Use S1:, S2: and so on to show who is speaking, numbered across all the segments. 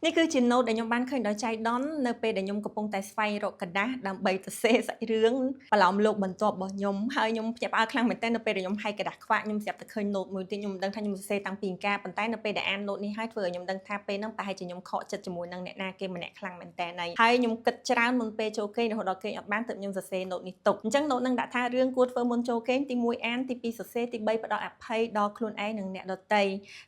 S1: នេះគឺជា note ដែលខ្ញុំបានឃើញដោយចៃដន្យនៅពេលដែលខ្ញុំកំពុងតែស្វែងរកกระดาษដើម្បីសរសេរសាច់រឿងប្រឡោមលោកបន្ទាប់របស់ខ្ញុំហើយខ្ញុំភ្ញាក់ផ្អើលខ្លាំងមែនទែននៅពេលដែលខ្ញុំហាយកระดาษខ្វាក់ខ្ញុំស្រាប់តែឃើញ note មួយទៀតខ្ញុំមិនដឹងថាខ្ញុំសរសេរតាំងពីកាលប៉ុន្តែនៅពេលដែលអាន note នេះហើយធ្វើឲ្យខ្ញុំដឹងថាពេលហ្នឹងប្រហែលជាខ្ញុំខកចិត្តជាមួយនឹងអ្នកណាគេម្នាក់ខ្លាំងមែនទែនហើយខ្ញុំគិតច្រើនមុនពេលចូលគេងរហូតដល់គេងអត់បានទើបខ្ញុំសរសេរ note នេះទុកអញ្ចឹង note ហ្នឹងដាក់ថារឿងគួរធ្វើមុនចូលគេងទី1អានទី2សរសេរទី3ផ្ដល់អភ័យដល់ខ្លួនឯងនិងអ្នកដទៃ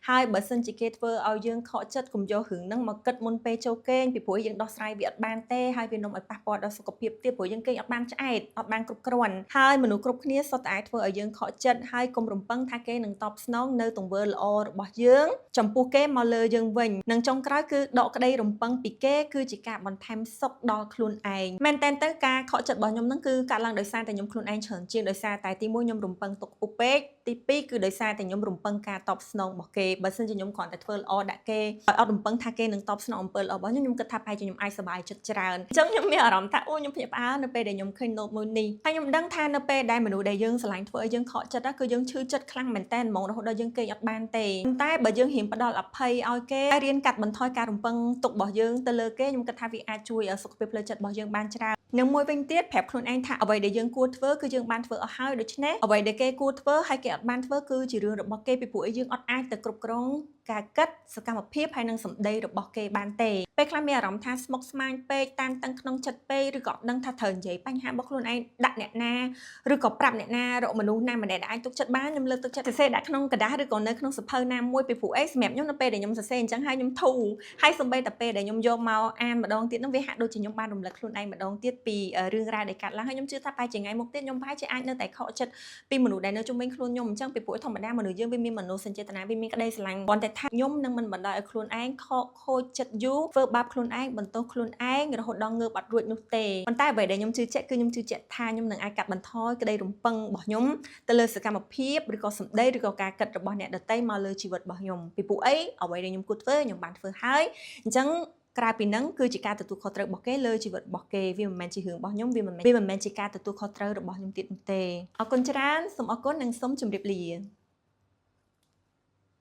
S1: ហើយបើសិនជាគេធ្វើឲ្យយើងខកចិត្តកុំយករឿងហ្នឹងមកគិតមុនពេលចូលគេងពីព្រោះយើងដោះស្រាយវាអត់បានទេហើយវានាំឲ្យប៉ះពាល់ដល់សុខភាពទៀតព្រោះយើងគេងអត់បានឆ្អែតអត់បានគ្រប់គ្រាន់ហើយមនុស្សគ្រប់គ្នាសុទ្ធតែអាចធ្វើឲ្យយើងខកចិត្តហើយកុំរំពឹងថាគេនឹងតបស្នងនៅទង្វើល្អរបស់យើងចំពោះគេមកលើយើងវិញនិងចុងក្រោយគឺដកក្តីរំពឹងពីគេគឺជាការបន្ថែមសុខដល់ខ្លួនឯងមែនតើទៅការខកចិត្តរបស់ខ្ញុំហ្នឹងគឺកើតឡើងដោយសារតែខ្ញុំខ្លួនឯងច្រើនជាងដោយសារតែទី1ខ្ញុំរំពឹងទុកខ្ពស់ពេកទី2គឺដោយសារតែខ្ញុំរំពឹងការតបស្នងរបស់គេបើសិនជាខ្ញុំគ្រាន់តែធ្វើល្អដាក់គេឲ្យអត់រំពឹងថាគេនឹងតបស្នងអំពើល្អរបស់ខ្ញុំគិតថាប្រហែលជាខ្ញុំអាចសប្បាយចិត្តច្រើនអញ្ចឹងខ្ញុំមានអារម្មណ៍ថាអូខ្ញុំភ្ញាក់ផ្អើលនៅពេលដែលខ្ញុំឃើញ note មួយនេះហើយខ្ញុំដឹងថានៅពេលដែលមនុស្សដែលយើងស្រឡាញ់ធ្វើឲ្យយើងខកចិត្តគឺយើងឈឺចិត្តខ្លាំងមែនតើហ្មងរហូតដល់យើងគេងអត់បានទេប៉ុន្តែបើយើងហ៊ានផ្ដល់អភ័យឲ្យគេហើយរៀនកាត់បន្ថយការរំពឹងទុករបស់យើងទៅលើគេខ្ញុំគិតថាវាអាចជួយសុខភាពផ្លូវចិត្តរបស់យើងបានច្រើននិងមួយវិញទៀតប្រាប់ខ្លួនឯងថាអ្វីដែលយើងគួរធ្វើគឺយើងបានធ្វើអស់ហើយដូច្នេះអ្វីដែលគេគួរធ្វើហើយគេអត់បានធ្វើគឺជារឿងរបស់គេពីព្រោះយើងអត់អាចទៅគ្រប់គ្រងការគិតសកម្មភាពហើយនិងសម្ដីរបស់គេបានទេពេលខ្លះមានអារម្មណ៍ថាស្មុគស្មាញពេកតានតឹងក្នុងចិត្តពេកឬក៏អត់ដឹងថាត្រូវនិយាយបញ្ហារបស់ខ្លួនឯងដាក់អ្នកណាឬក៏ប្រាប់អ្នកណារកមនុស្សណាម្នាក់ដែលអាចទុកចិត្តបានខ្ញុំលើកទឹកចិត្តសរសេរដាក់ក្នុងกระดาษឬក៏នៅក្នុងសៀវភៅណាមួយពីព្រោះអីសម្រាប់ខ្ញុំនៅពេលដែលខ្ញុំសរសេរអញ្ចឹងហើយខ្ញុំធូរហើយសូម្បីតែពេលដែលខ្ញុំយកមកអានម្ដងទៀតនោះវាហាក់ដូចជាខ្ញុំបានរំលឹកខ្លួនឯងម្ដងទៀតពីរឿងរ៉ាវដែលកើតឡើងហើយខ្ញុំជឿថាប្រហែលជាថ្ងៃមុខទៀតខ្ញុំប្រហែលជាអាចនៅតែខកចិត្តពីមនុស្សដែលនៅជុំវិញខ្លួនខ្ញុំអញ្ចឹងពីព្រោះធម្មតាមនុស្សយើងវាមានមនោសញ្ចេតនាវាមានក្តីស្រឡាញ់ប៉ុន្តែថាខ្ញុំនឹងមិនបណ្ដោយឲ្យខ្លួនឯងខកខូចចិត្តយូរធ្វើបាបខ្លួនឯងបន្ទោសខ្លួនឯងរហូតដល់ងើបអត់រួចនោះទេប៉ុន្តែអ្វីដែលខ្ញុំជឿជាក់គឺខ្ញុំជឿជាក់ថាខ្ញុំនឹងអាចកាត់បន្ថយក្តីរំពឹងរបស់ខ្ញុំទៅលើសកម្មភាពឬក៏សម្ដីឬក៏ការគិតរបស់អ្នកដទៃមកលើជីវិតរបស់ខ្ញុំពីព្រោះអីអ្វីដែលខ្ញុំគួរធ្វើខ្ញុំបានធ្វើហើយអញ្ចឹងក្រៅពីនឹងគឺជាការទទួលខុសត្រូវរបស់គេលើជីវិតរបស់គេវាមិនមែនជារឿងរបស់ខ្ញុំវាមិនមែនជាការទទួលខុសត្រូវរបស់ខ្ញុំទៀតនោះទេអរគុណច្រើនសូមអរគុណនិងសូមជម្រាបលា